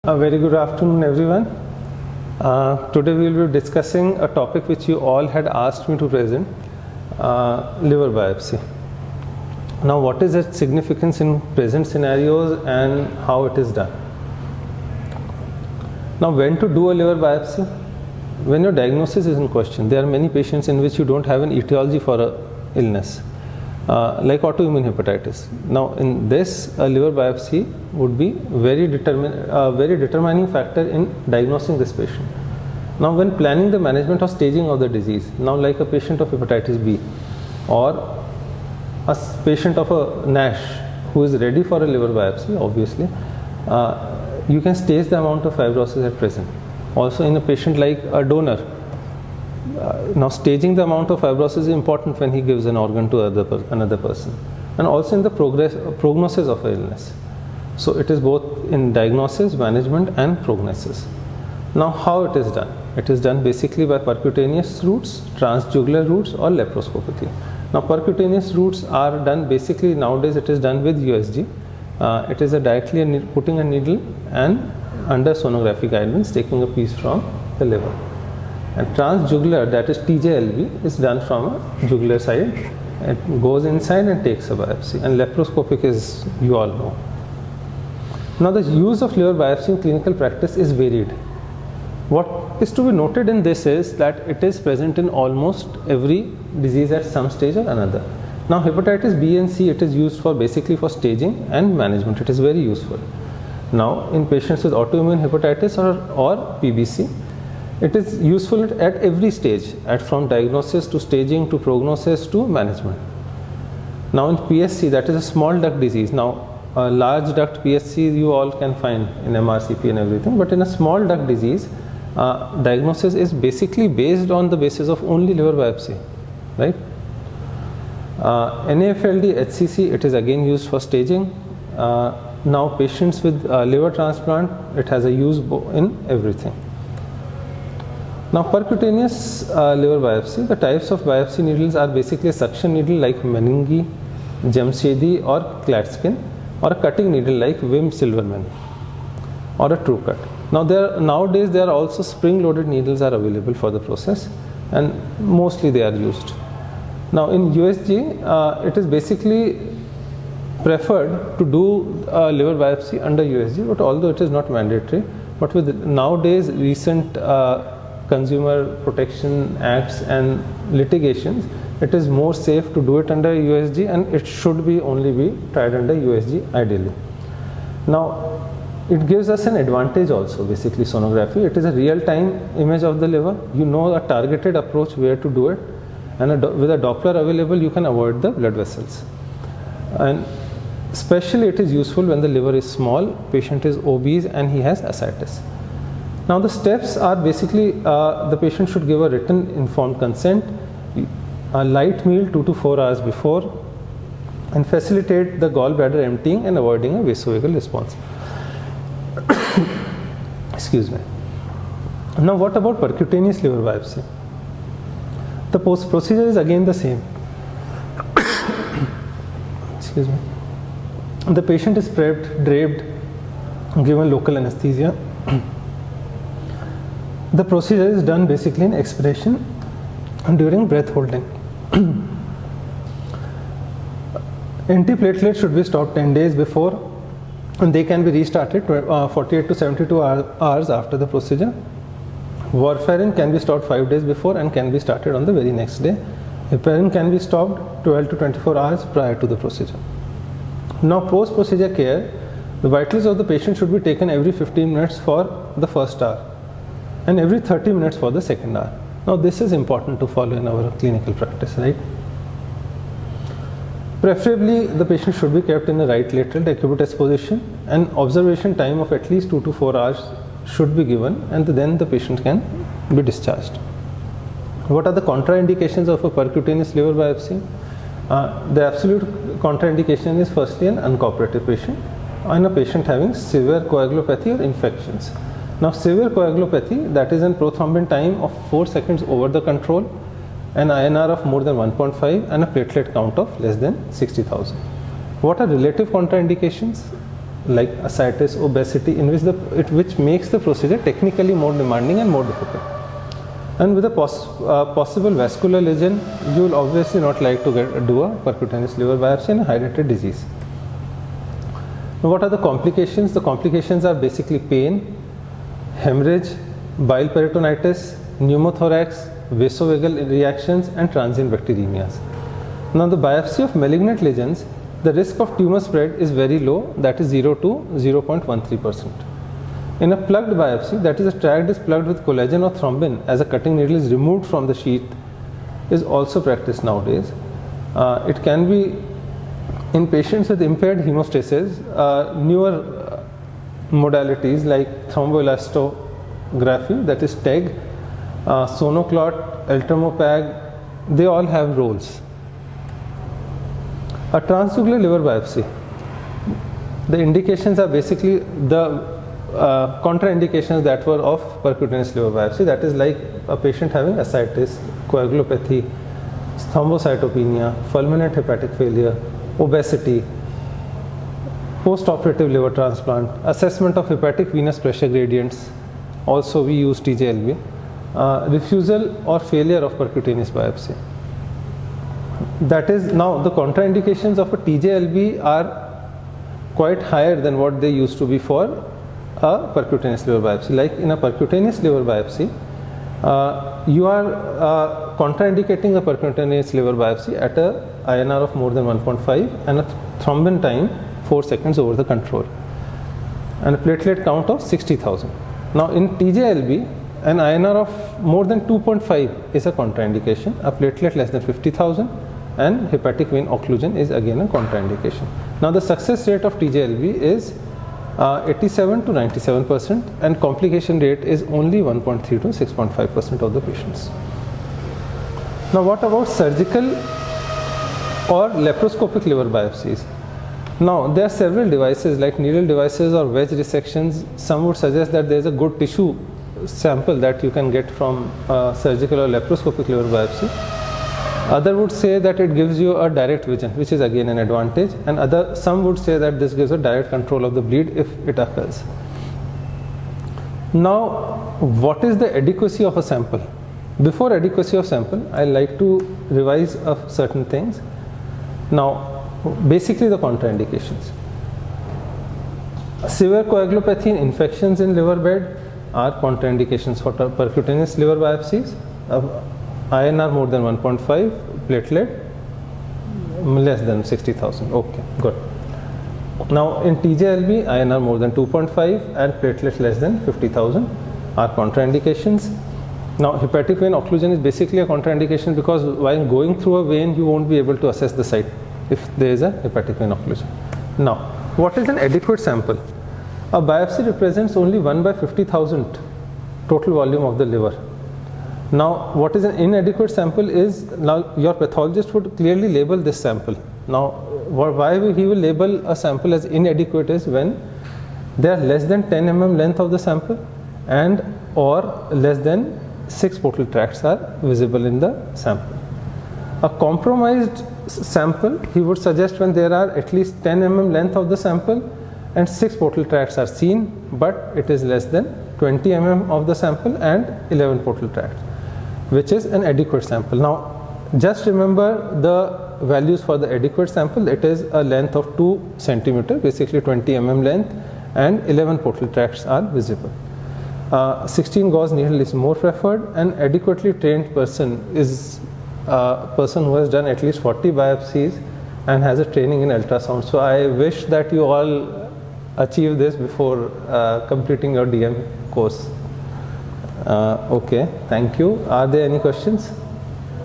A very good afternoon, everyone. Today we will be discussing a topic which you all had asked me to present, liver biopsy. Now, what is its significance in present scenarios and how it is done? Now, when to do a liver biopsy? When your diagnosis is in question. There are many patients in which you don't have an etiology for a illness, like autoimmune hepatitis. Now, in this, a liver biopsy would be very determining factor in diagnosing this patient. Now, when planning the management or staging of the disease, now like a patient of hepatitis B or a patient of a NASH who is ready for a liver biopsy, obviously, you can stage the amount of fibrosis at present. Also, in a patient like a donor, now staging the amount of fibrosis is important when he gives an organ to another person, and also in the prognosis of an illness. So it is both in diagnosis, management and prognosis. Now, how it is done? It is done basically by percutaneous routes, transjugular routes or laparoscopically. Now, percutaneous routes are done basically nowadays it is done with USG. It is directly putting a needle and under sonography guidance taking a piece from the liver. And transjugular, that is TJLB, is done from a jugular side. It goes inside and takes a biopsy. And laparoscopic is, you all know. Now, the use of liver biopsy in clinical practice is varied. What is to be noted in this is that it is present in almost every disease at some stage or another. Now, hepatitis B and C, it is used for basically for staging and management. It is very useful. Now, in patients with autoimmune hepatitis or PBC, it is useful at every stage, from diagnosis to staging to prognosis to management. Now, in PSC, that is a small duct disease. Now, a large duct PSC you all can find in MRCP and everything, but in a small duct disease, diagnosis is basically based on the basis of only liver biopsy, right? NAFLD, HCC, it is again used for staging. Now, patients with liver transplant, it has a use in everything. Now, percutaneous liver biopsy, the types of biopsy needles are basically a suction needle like Meningi, Jamshedi or Klatskin, or a cutting needle like Wim Silverman or a TrueCut. Now, nowadays there are also spring-loaded needles are available for the process, and mostly they are used. Now, in USG, it is basically preferred to do liver biopsy under USG, but although it is not mandatory, but with nowadays recent consumer protection acts and litigations, it is more safe to do it under USG, and it should be only be tried under USG ideally. Now, it gives us an advantage also, basically sonography. It is a real-time image of the liver. You know a targeted approach where to do it, and with a Doppler available, you can avoid the blood vessels. And especially it is useful when the liver is small, patient is obese and he has ascites. Now, the steps are basically the patient should give a written informed consent, a light meal 2 to 4 hours before, and facilitate the gallbladder emptying and avoiding a vasovagal response. Excuse me. Now, what about percutaneous liver biopsy? The procedure is again the same. Excuse me. The patient is draped, given local anesthesia. The procedure is done basically in expiration during breath holding. Antiplatelets should be stopped 10 days before, and they can be restarted 48 to 72 hours after the procedure. Warfarin can be stopped 5 days before and can be started on the very next day. Heparin can be stopped 12 to 24 hours prior to the procedure. Now, post-procedure care, the vitals of the patient should be taken every 15 minutes for the first hour and every 30 minutes for the second hour. Now, this is important to follow in our clinical practice, right? Preferably, the patient should be kept in the right lateral decubitus position, and observation time of at least 2 to 4 hours should be given, and then the patient can be discharged. What are the contraindications of a percutaneous liver biopsy? The absolute contraindication is firstly an uncooperative patient and a patient having severe coagulopathy or infections. Now, severe coagulopathy, that is in prothrombin time of 4 seconds over the control, an INR of more than 1.5 and a platelet count of less than 60,000. What are relative contraindications? like ascites, obesity, in which which makes the procedure technically more demanding and more difficult. And with a possible vascular lesion, you will obviously not like to do a percutaneous liver biopsy in a hydrated disease. Now, what are the complications? The complications are basically pain, hemorrhage, bile peritonitis, pneumothorax, vasovagal reactions, and transient bacteremias. Now, the biopsy of malignant lesions, the risk of tumor spread is very low, that is 0 to 0.13%. In a plugged biopsy, that is, a tract is plugged with collagen or thrombin as a cutting needle is removed from the sheath, is also practiced nowadays. It can be in patients with impaired hemostasis. Newer modalities like thromboelastography, that is TEG, Sonoclot, Eltromopag, they all have roles. A transjugular liver biopsy, the indications are basically the contraindications that were of percutaneous liver biopsy, that is like a patient having ascites, coagulopathy, thrombocytopenia, fulminant hepatic failure, obesity, post-operative liver transplant, assessment of hepatic venous pressure gradients, also we use TJLB, refusal or failure of percutaneous biopsy. That is, now the contraindications of a TJLB are quite higher than what they used to be for a percutaneous liver biopsy. Like in a percutaneous liver biopsy, you are contraindicating the percutaneous liver biopsy at a INR of more than 1.5 and a thrombin time 4 seconds over the control and a platelet count of 60,000. Now in TJLB, an INR of more than 2.5 is a contraindication, a platelet less than 50,000 and hepatic vein occlusion is again a contraindication. Now the success rate of TJLB is 87 to 97% and complication rate is only 1.3 to 6.5% of the patients. Now what about surgical or laparoscopic liver biopsies? Now there are several devices like needle devices or wedge resections. Some would suggest that there is a good tissue sample that you can get from surgical or laparoscopic liver biopsy. Other would say that it gives you a direct vision, which is again an advantage, and some would say that this gives a direct control of the bleed if it occurs. Now, what is the adequacy of a sample? Before adequacy of sample, I like to revise of certain things. Now, basically the contraindications. Severe coagulopathy and infections in liver bed are contraindications for percutaneous liver biopsies. INR more than 1.5, platelet less than 60,000. Okay, good. Now in TJLB, INR more than 2.5 and platelet less than 50,000 are contraindications. Now hepatic vein occlusion is basically a contraindication because while going through a vein, you won't be able to assess the site if there is a hepatic vein occlusion. Now, what is an adequate sample? A biopsy represents only 1 by 50,000 total volume of the liver. Now, what is an inadequate sample is, now your pathologist would clearly label this sample. Now, why he will label a sample as inadequate is when they are less than 10 mm length of the sample and or less than 6 portal tracts are visible in the sample. A compromised sample, he would suggest when there are at least 10 mm length of the sample and 6 portal tracts are seen, but it is less than 20 mm of the sample and 11 portal tracts, which is an adequate sample. Now, just remember the values for the adequate sample. It is a length of 2 centimeter, basically 20 mm length, and 11 portal tracts are visible. 16 gauge needle is more preferred. An adequately trained person is a person who has done at least 40 biopsies and has a training in ultrasound. So I wish that you all achieve this before completing your DM course. Okay, thank you. Are there any questions?